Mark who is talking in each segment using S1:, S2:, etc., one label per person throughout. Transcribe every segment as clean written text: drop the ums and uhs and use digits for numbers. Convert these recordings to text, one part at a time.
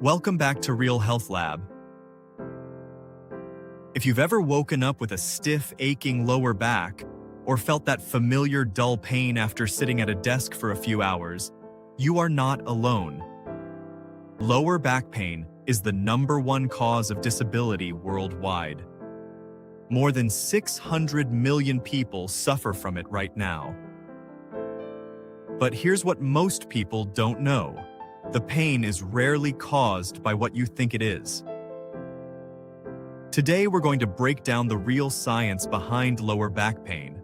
S1: Welcome back to Real Health Lab. If you've ever woken up with a stiff, aching lower back, or felt that familiar dull pain after sitting at a desk for a few hours, you are not alone. Lower back pain is the #1 cause of disability worldwide. More than 600 million people suffer from it right now. But here's what most people don't know. The pain is rarely caused by what you think it is. Today, we're going to break down the real science behind lower back pain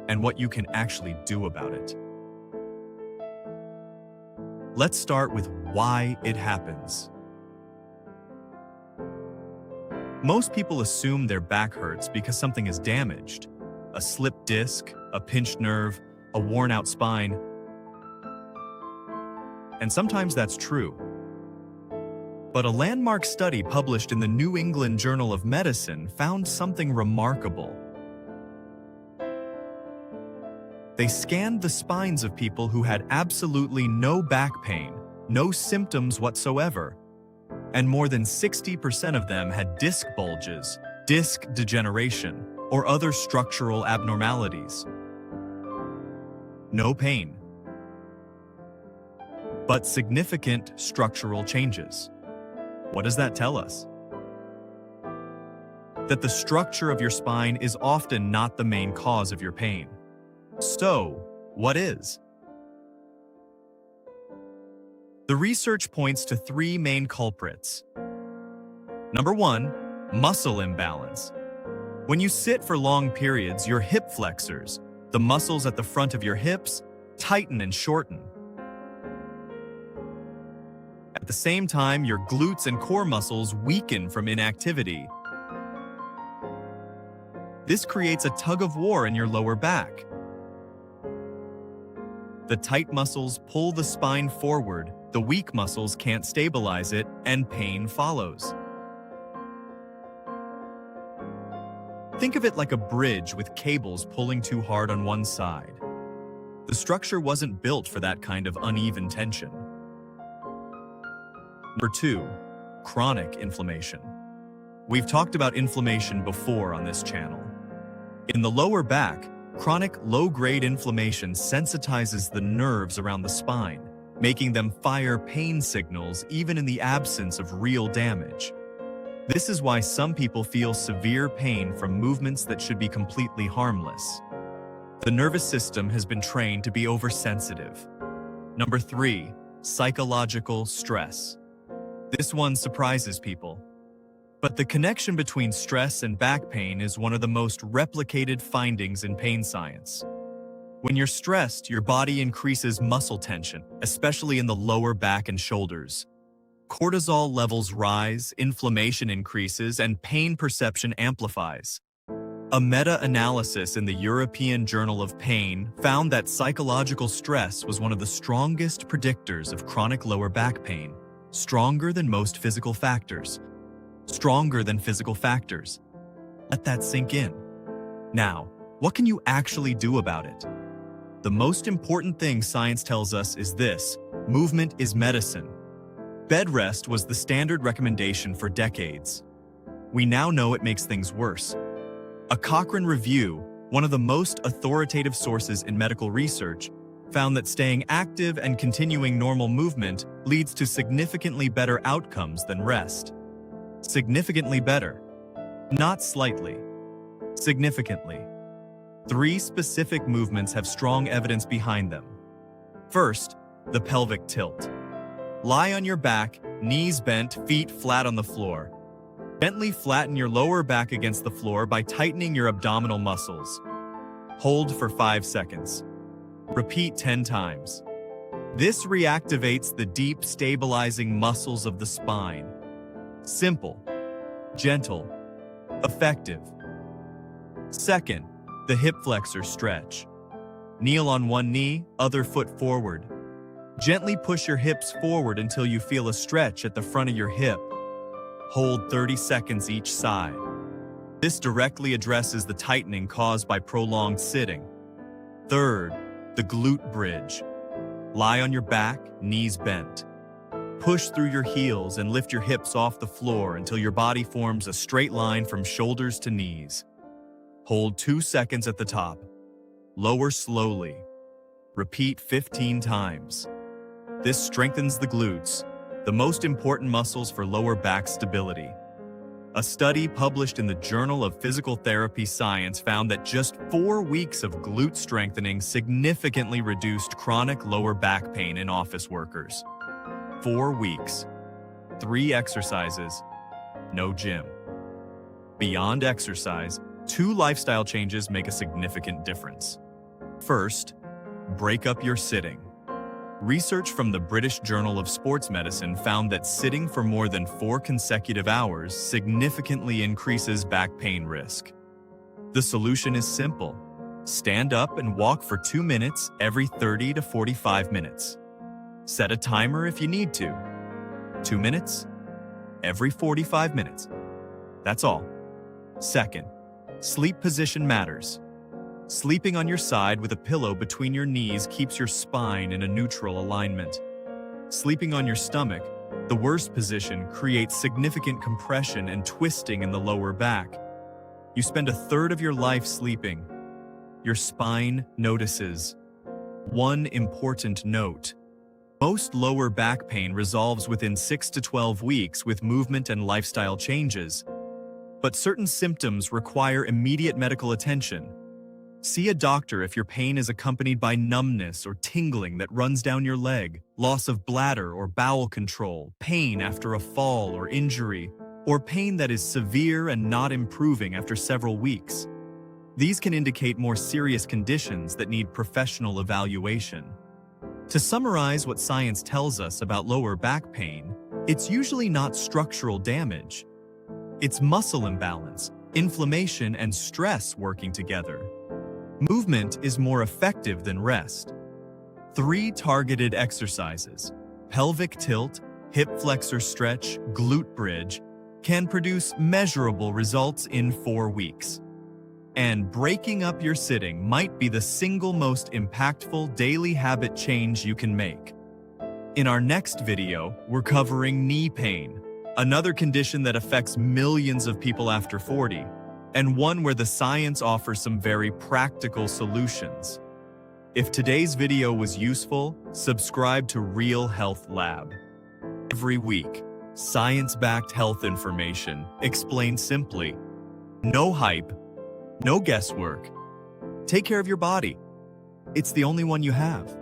S1: and what you can actually do about it. Let's start with why it happens. Most people assume their back hurts because something is damaged. A slipped disc, a pinched nerve, a worn-out spine. And sometimes that's true. But a landmark study published in the New England Journal of Medicine found something remarkable. They scanned the spines of people who had absolutely no back pain, no symptoms whatsoever, and more than 60% of them had disc bulges, disc degeneration, or other structural abnormalities. No pain, but significant structural changes. What does that tell us? That the structure of your spine is often not the main cause of your pain. So, what is? The research points to 3 main culprits. Number 1, muscle imbalance. When you sit for long periods, your hip flexors, the muscles at the front of your hips, tighten and shorten. At the same time, your glutes and core muscles weaken from inactivity. This creates a tug-of-war in your lower back. The tight muscles pull the spine forward, the weak muscles can't stabilize it, and pain follows. Think of it like a bridge with cables pulling too hard on one side. The structure wasn't built for that kind of uneven tension. Number 2, chronic inflammation. We've talked about inflammation before on this channel. In the lower back, chronic low-grade inflammation sensitizes the nerves around the spine, making them fire pain signals even in the absence of real damage. This is why some people feel severe pain from movements that should be completely harmless. The nervous system has been trained to be oversensitive. Number 3, psychological stress. This one surprises people. But the connection between stress and back pain is one of the most replicated findings in pain science. When you're stressed, your body increases muscle tension, especially in the lower back and shoulders. Cortisol levels rise, inflammation increases, and pain perception amplifies. A meta-analysis in the European Journal of Pain found that psychological stress was one of the strongest predictors of chronic lower back pain. Stronger than most physical factors. Stronger than physical factors. Let that sink in. Now, what can you actually do about it? The most important thing science tells us is this: movement is medicine. Bed rest was the standard recommendation for decades. We now know it makes things worse. A Cochrane review, one of the most authoritative sources in medical research, found that staying active and continuing normal movement leads to significantly better outcomes than rest. Significantly better. Not slightly. Significantly. 3 specific movements have strong evidence behind them. First, the pelvic tilt. Lie on your back, knees bent, feet flat on the floor. Gently flatten your lower back against the floor by tightening your abdominal muscles. Hold for 5 seconds. Repeat 10 times. This reactivates the deep, stabilizing muscles of the spine. Simple, gentle, effective. Second, the hip flexor stretch. Kneel on one knee, other foot forward. Gently push your hips forward until you feel a stretch at the front of your hip. Hold 30 seconds each side. This directly addresses the tightening caused by prolonged sitting. Third, the glute bridge. Lie on your back, knees bent. Push through your heels and lift your hips off the floor until your body forms a straight line from shoulders to knees. Hold 2 seconds at the top. Lower slowly. Repeat 15 times. This strengthens the glutes, the most important muscles for lower back stability. A study published in the Journal of Physical Therapy Science found that just 4 weeks of glute strengthening significantly reduced chronic lower back pain in office workers. 4 weeks, 3 exercises, no gym. Beyond exercise, 2 lifestyle changes make a significant difference. First, break up your sitting. Research from the British Journal of Sports Medicine found that sitting for more than 4 consecutive hours significantly increases back pain risk. The solution is simple. Stand up and walk for 2 minutes every 30 to 45 minutes. Set a timer if you need to. 2 minutes every 45 minutes. That's all. Second, sleep position matters. Sleeping on your side with a pillow between your knees keeps your spine in a neutral alignment. Sleeping on your stomach, the worst position, creates significant compression and twisting in the lower back. You spend a third of your life sleeping. Your spine notices. One important note. Most lower back pain resolves within 6 to 12 weeks with movement and lifestyle changes. But certain symptoms require immediate medical attention. See a doctor if your pain is accompanied by numbness or tingling that runs down your leg, loss of bladder or bowel control, pain after a fall or injury, or pain that is severe and not improving after several weeks. These can indicate more serious conditions that need professional evaluation. To summarize what science tells us about lower back pain, it's usually not structural damage. It's muscle imbalance, inflammation, and stress working together. Movement is more effective than rest. 3 targeted exercises, pelvic tilt, hip flexor stretch, glute bridge, can produce measurable results in 4 weeks. And breaking up your sitting might be the single most impactful daily habit change you can make. In our next video, we're covering knee pain, another condition that affects millions of people after 40, and one where the science offers some very practical solutions. If today's video was useful, subscribe to Real Health Lab. Every week, science-backed health information explained simply. No hype, no guesswork. Take care of your body. It's the only one you have.